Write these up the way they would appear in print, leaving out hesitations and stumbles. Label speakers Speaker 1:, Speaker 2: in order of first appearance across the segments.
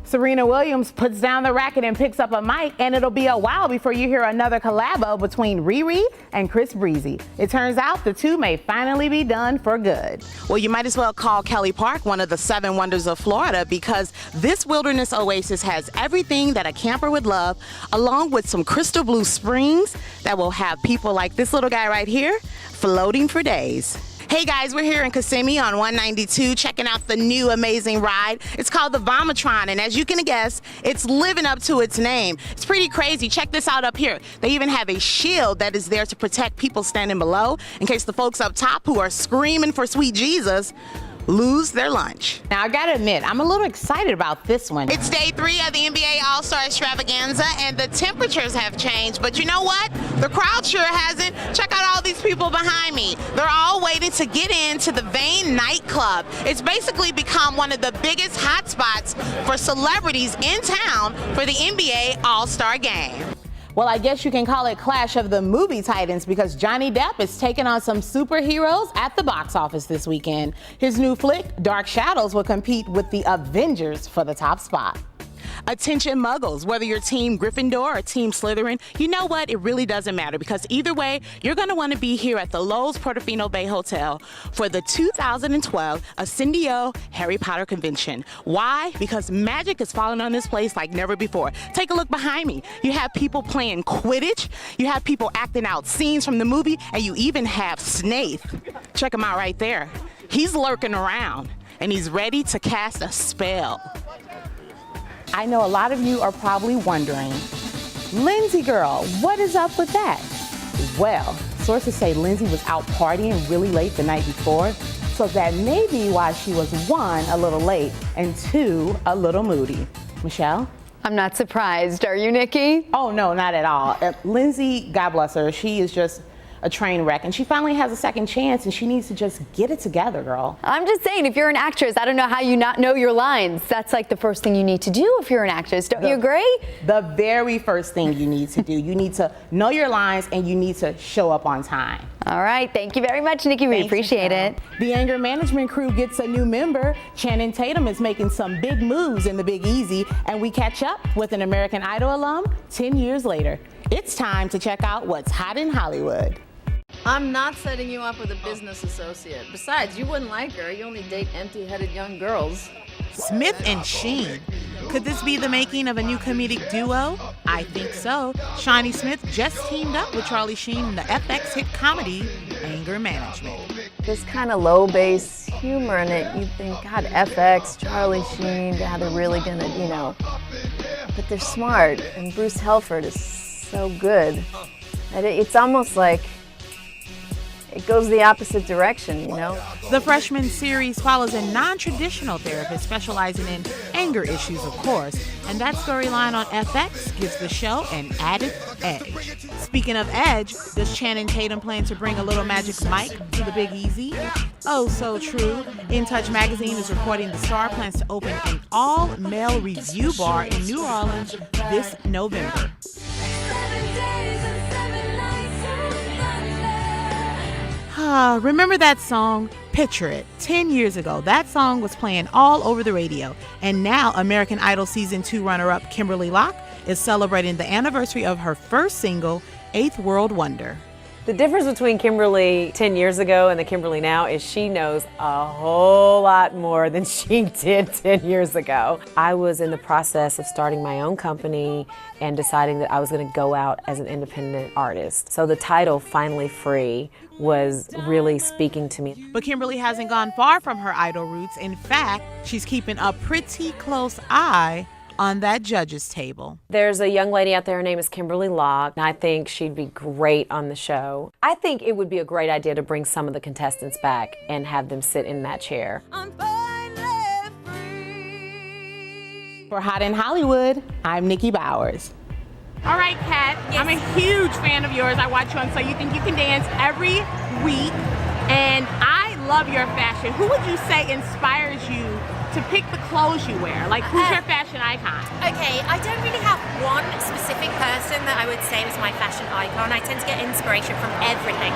Speaker 1: Serena Williams puts down the racket and picks up a mic, and it'll be a while before you hear another collabo between Riri and Chris Breezy. It turns out the two may finally be done for good. Well, you might as well call Kelly Park one of the 7 wonders of Florida, because this wilderness oasis has everything that a camper would love, along with some crystal blue springs that will have people like this little guy right here floating for days. Hey guys, we're here in Kissimmee on 192 checking out the new amazing ride. It's called the Vomatron, and as you can guess, it's living up to its name. It's pretty crazy. Check this out up here. They even have a shield that is there to protect people standing below in case the folks up top who are screaming for sweet Jesus lose their lunch. Now, I gotta admit, I'm a little excited about this one. It's day 3 of the NBA All-Star Extravaganza, and the temperatures have changed, but you know what? The crowd sure hasn't. Check out all these people behind me. They're all waiting to get into the Vane nightclub. It's basically become one of the biggest hotspots for celebrities in town for the NBA All-Star Game. Well, I guess you can call it Clash of the Movie Titans, because Johnny Depp is taking on some superheroes at the box office this weekend. His new flick, Dark Shadows, will compete with the Avengers for the top spot. Attention muggles, whether you're Team Gryffindor or Team Slytherin, you know what? It really doesn't matter, because either way, you're going to want to be here at the Lowe's Portofino Bay Hotel for the 2012 Ascendio Harry Potter Convention. Why? Because magic is falling on this place like never before. Take a look behind me. You have people playing Quidditch, you have people acting out scenes from the movie, and you even have Snape. Check him out right there. He's lurking around, and he's ready to cast a spell. I know a lot of you are probably wondering, Lindsay girl, what is up with that? Well, sources say Lindsay was out partying really late the night before, so that may be why she was 1, a little late, and 2, a little moody. Michelle?
Speaker 2: I'm not surprised. Are you, Nikki?
Speaker 1: Oh, no, not at all. Lindsay, God bless her, she is just a train wreck, and she finally has a second chance, and she needs to just get it together, girl.
Speaker 2: I'm just saying, if you're an actress, I don't know how you not know your lines. That's like the first thing you need to do if you're an actress. Don't you agree?
Speaker 1: The very first thing you need to do. You need to know your lines, and you need to show up on time.
Speaker 2: All right, thank you very much, Nikki. We appreciate it.
Speaker 1: The anger management crew gets a new member. Channing Tatum is making some big moves in the Big Easy, and we catch up with an American Idol alum 10 years later. It's time to check out what's hot in Hollywood.
Speaker 3: I'm not setting you up with a business associate. Besides, you wouldn't like her. You only date empty-headed young girls.
Speaker 1: Smith and Sheen. Could this be the making of a new comedic duo? I think so. Shawnee Smith just teamed up with Charlie Sheen in the FX hit comedy Anger Management.
Speaker 3: There's kind of low bass humor in it. You think, God, FX, Charlie Sheen, how they're really gonna, you know. But they're smart, and Bruce Helford is so good. And it's almost like it goes the opposite direction, you know?
Speaker 1: The Freshman series follows a non-traditional therapist specializing in anger issues, of course, and that storyline on FX gives the show an added edge. Speaking of edge, does Channing Tatum plan to bring a little magic Mike to the Big Easy? Oh, so true. In Touch magazine is reporting the star plans to open an all-male review bar in New Orleans this November. Remember that song, Picture It? 10 years ago, that song was playing all over the radio. And now American Idol Season 2 runner-up Kimberly Locke is celebrating the anniversary of her first single, Eighth World Wonder.
Speaker 4: The difference between Kimberly 10 years ago and the Kimberly now is she knows a whole lot more than she did 10 years ago. I was in the process of starting my own company and deciding that I was going to go out as an independent artist. So the title, Finally Free, was really speaking to me.
Speaker 1: But Kimberly hasn't gone far from her idol roots. In fact, she's keeping a pretty close eye on that judge's table.
Speaker 4: There's a young lady out there, her name is Kimberly Locke, and I think she'd be great on the show. I think it would be a great idea to bring some of the contestants back and have them sit in that chair.
Speaker 1: For Hot in Hollywood, I'm Nikki Bowers. All right, Kat, yes. I'm a huge fan of yours. I watch you on So You Think You Can Dance every week, and I love your fashion. Who would you say inspires you to pick the clothes you wear? Like, who's your fashion icon?
Speaker 5: Okay, I don't really have one specific person that I would say was my fashion icon. I tend to get inspiration from everything.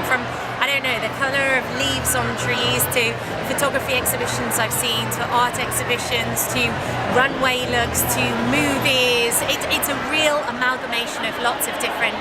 Speaker 5: I don't know, the colour of leaves on trees, to photography exhibitions I've seen, to art exhibitions, to runway looks, to movies. It's a real amalgamation of lots of different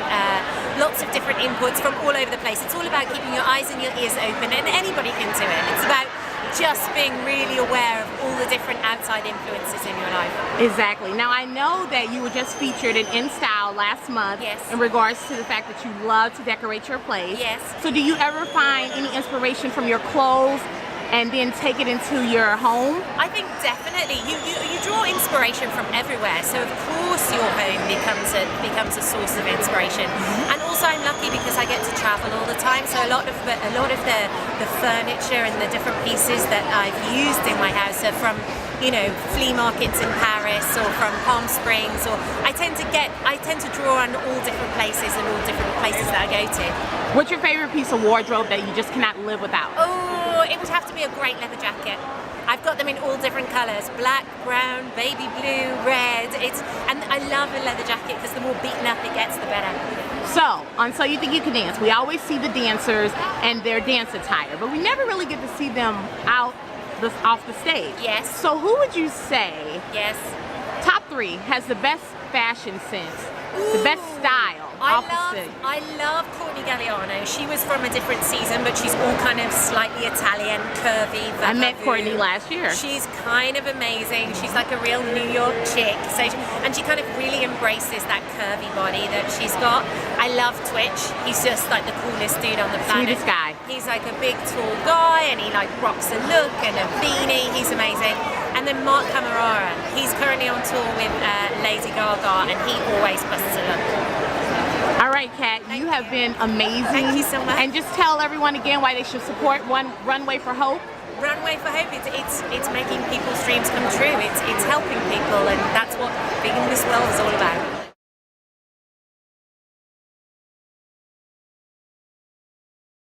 Speaker 5: inputs from all over the place. It's all about keeping your eyes and your ears open, and anybody can do it. It's about just being really aware of all the different outside influences in your life.
Speaker 1: Exactly. Now, I know that you were just featured in InStyle last month.
Speaker 5: Yes.
Speaker 1: In regards to the fact that you love to decorate your place.
Speaker 5: Yes.
Speaker 1: So do you ever find any inspiration from your clothes and then take it into your home?
Speaker 5: I think definitely you draw inspiration from everywhere, so of course your home becomes a source of inspiration. And also I'm lucky because I get to travel all the time, so a lot of the furniture and the different pieces that I've used in my house are from, you know, flea markets in Paris or from Palm Springs, or I tend to draw on all different places and all different places that I go to.
Speaker 1: What's your favorite piece of wardrobe that you just cannot live without?
Speaker 5: Oh, it would have to be a great leather jacket. I've got them in all different colours: black, brown, baby blue, red. And I love a leather jacket because the more beaten up it gets, the better.
Speaker 1: So, on So You Think You Can Dance, we always see the dancers and their dance attire, but we never really get to see them out off the stage.
Speaker 5: Yes.
Speaker 1: So who would you say,
Speaker 5: Yes.
Speaker 1: top 3, has the best fashion sense, the best style off the stage?
Speaker 5: I love Courtney Galliano. She was from a different season, but she's all kind of slightly Italian, curvy.
Speaker 1: I met
Speaker 5: vagabond.
Speaker 1: Courtney last year.
Speaker 5: She's kind of amazing. She's like a real New York chick. And she kind of really embraces that curvy body that she's got. I love Twitch. He's just like the coolest dude on the planet.
Speaker 1: Sweetest guy.
Speaker 5: He's like a big, tall guy, and he like rocks a look and a beanie. He's amazing. And then Mark Camerara. He's currently on tour with Lady Gaga, and he always busts a look.
Speaker 1: All right, Kat, you have been amazing.
Speaker 5: Thank you so much.
Speaker 1: And just tell everyone again why they should support Runway for Hope.
Speaker 5: Runway for Hope, it's making people's dreams come true. It's helping people, and that's what being in this world is all